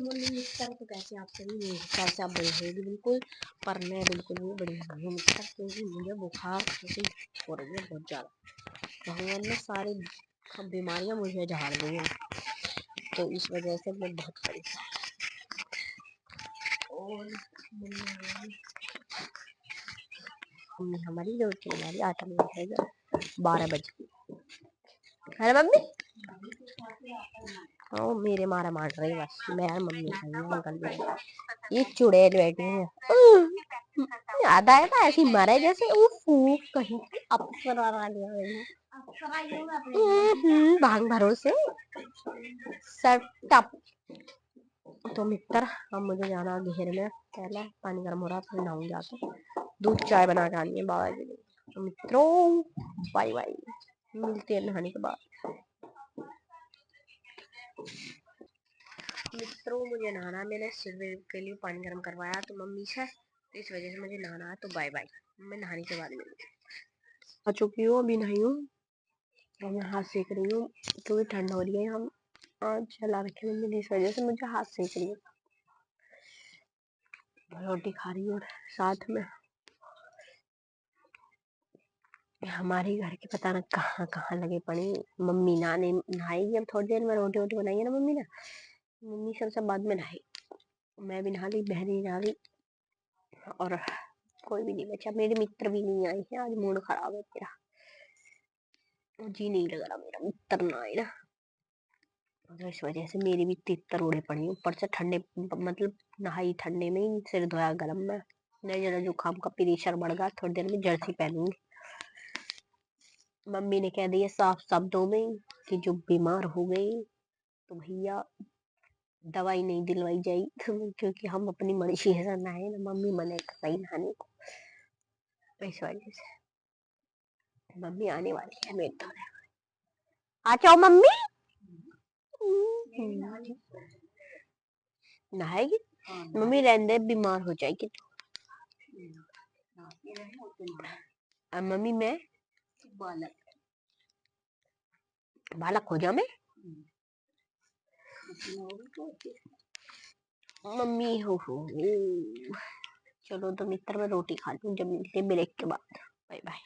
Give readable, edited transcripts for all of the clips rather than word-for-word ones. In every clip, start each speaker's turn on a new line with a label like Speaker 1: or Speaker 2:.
Speaker 1: Good morning mister. तो कैसे आप सभी? मेरे हिसाब से आप बड़ी होगी बिल्कुल, पर मैं बिल्कुल भी बड़ी नहीं हूँ मिस्टर, क्योंकि मुझे बुखार खांसी हो रही है बहुत ज़्यादा। भगवान ने सारी बीमारियां मुझे झाड़ दी हैं, तो इस वजह से मैं बहुत परेशान। और मम्मी हमारी रोटी बना रही, आटा नहीं खाएगा 12 बजे। अरे मम्मी हाँ मेरे मारा मार रही बस, मैं मम्मी खाई ये चुड़ैल बैठी है। याद आया था ऐसी मारा है जैसे कहीं अप्सरा भांग भरोसे टप। तो मित्र अब मुझे जाना घेर में, पहले पानी गर्म हो रहा फिर नहाऊंगी जाके, दूध चाय बना के आनी है बाबा जी। तो मित्रों बाय बाय, मिलते हैं नहाने के बाद। मित्रों मुझे नहाना, मैंने सुबह के लिए पानी गर्म करवाया तो मम्मी से, तो इस वजह से मुझे नहाना है। तो बाय बाय, मैं नहाने के बाद मिलूंगी। आ चुकी हूँ, अभी नहाई हूँ और मैं हाथ सेक रही हूँ क्योंकि ठंड हो रही है। हम आज चला रखे मम्मी ने, इस वजह से मुझे हाथ सेक रही हूँ। रोटी खा रही हूँ साथ में। हमारे घर के पता ना कहाँ कहाँ लगे पड़ी। मम्मी नहाएगी अब थोड़ी देर में, रोटी वोटी बनाई है ना मम्मी ने, मम्मी सबसे बाद में नहाई। मैं भी नहा ली, बहन भी नहा ली, और कोई भी नहीं बचा। मेरे मित्र भी नहीं आए हैं, आज मूड खराब है मेरा, जी नहीं लग रहा मेरा मित्र ना आए ना, तो इस वजह से मेरी भी तितर उड़े पड़ी। ऊपर से ठंडे, मतलब नहाई ठंडे में ही, सिर धोया गर्म में, नहीं जरा जुकाम का प्रेशर बढ़ गया। थोड़ी देर में जर्सी पहनूंगी। मम्मी ने कह दिया साफ शब्दों में कि जो बीमार हो गई तो भैया दवाई नहीं दिलवाई जाएगी, क्योंकि हम अपनी मर्जी है ना है ना, मम्मी मने कर रही नहाने को। इस वजह से मम्मी आने वाली है मेरे तो। आ जाओ मम्मी। नहाएगी मम्मी, रहने बीमार हो जाएगी तो। मम्मी मैं बालक हो जाओ मैं। मम्मी हो चलो तो मित्र मैं रोटी खा लूं, जब मिलते ब्रेक के बाद। Bye bye.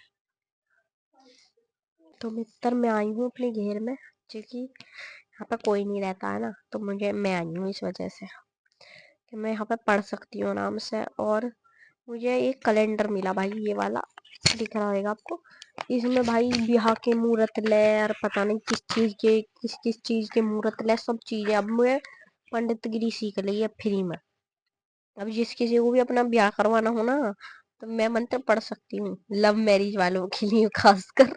Speaker 1: तो मित्र मैं आई हूँ अपने घेर में, क्योंकि यहाँ पे कोई नहीं रहता है ना, तो मैं आई हूँ इस वजह से कि मैं यहाँ पे पढ़ सकती हूँ आराम से। और मुझे एक कैलेंडर मिला भाई, ये वाला दिख रहा होगा आपको, इसमें भाई ब्याह के मुहूर्त ले, और पता नहीं किस किस चीज के मुहूर्त ले, सब चीजें अब मैं पंडित गिरी सीख ली है फ्री में। अब जिस किसी को भी अपना ब्याह करवाना हो ना, तो मैं मंत्र पढ़ सकती हूँ, लव मैरिज वालों के लिए खासकर।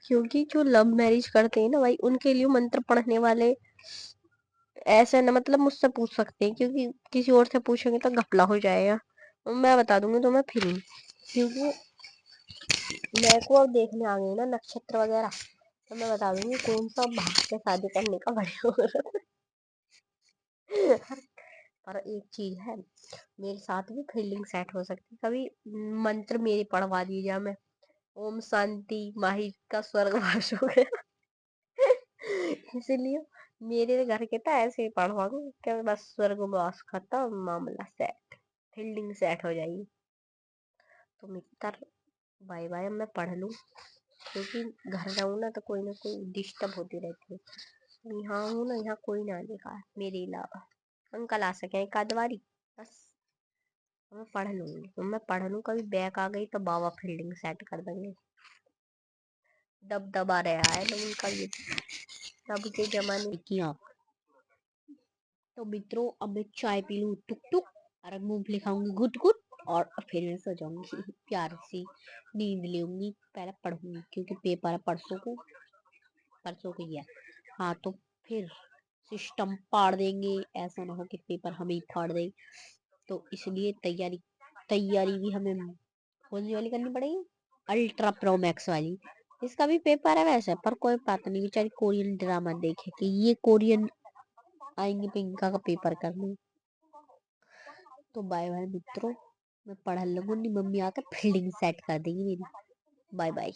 Speaker 1: क्योंकि जो लव मैरिज करते हैं ना भाई, उनके लिए मंत्र पढ़ने वाले ऐसे ना, मतलब मुझसे पूछ सकते हैं, क्योंकि किसी और से पूछेंगे तो घपला हो जाएगा। मैं बता दूंगी तो मैं फ्री, क्योंकि मैं को अब देखने आ गई ना नक्षत्र वगैरह, तो मैं बता दूंगी कौन सा भाग से शादी करने का बढ़िया हो। पर एक चीज है, मेरे साथ भी फील्डिंग सेट हो सकती है कभी। मंत्र मेरे पढ़वा दीजिए मैं, ओम शांति माही का स्वर्गवास हो गया। इसीलिए मेरे घर के तो ऐसे ही पढ़वा दो कि बस स्वर्गवास खत्म, मामला सेट, फील्डिंग सेट हो जाएगी। तो मित्र बाय बाय, मैं पढ़ लूं, क्योंकि घर रहूं ना तो कोई ना कोई डिस्टर्ब होती रहती है। यहाँ हूँ ना, यहाँ कोई ना आने मेरे अलावा। अंकल आ सके एक आध बारी बस, मैं पढ़ लूंगी। तो मैं पढ़ लूं, कभी बैक आ गई तो बाबा फील्डिंग सेट कर देंगे। दबदबा रहा है लेकिन कभी तब के जमाने की आप। तो मित्रों अब मैं चाय पी लूं टुक टुक, और मूंगफली खाऊंगी गुट गुट, और फिर मैं सो जाऊंगी प्यार सी नींद लूंगी। पहले पढ़ूंगी क्योंकि पेपर है परसों को ही है। हाँ तो फिर सिस्टम पाड़ देंगे, ऐसा ना हो कि पेपर हमें ही फाड़ दे। तो इसलिए तैयारी भी हमें कौन सी वाली करनी पड़ेगी, अल्ट्रा प्रो मैक्स वाली। इसका भी पेपर है वैसे, पर कोई बात नहीं, बेचारी कोरियन ड्रामा देखे कि ये कोरियन आएंगे पिंका का पेपर करने। तो बाय बाय मित्रों, मैं पढ़ लूंगी, मम्मी आकर फील्डिंग सेट कर देगी मेरी। Bye bye.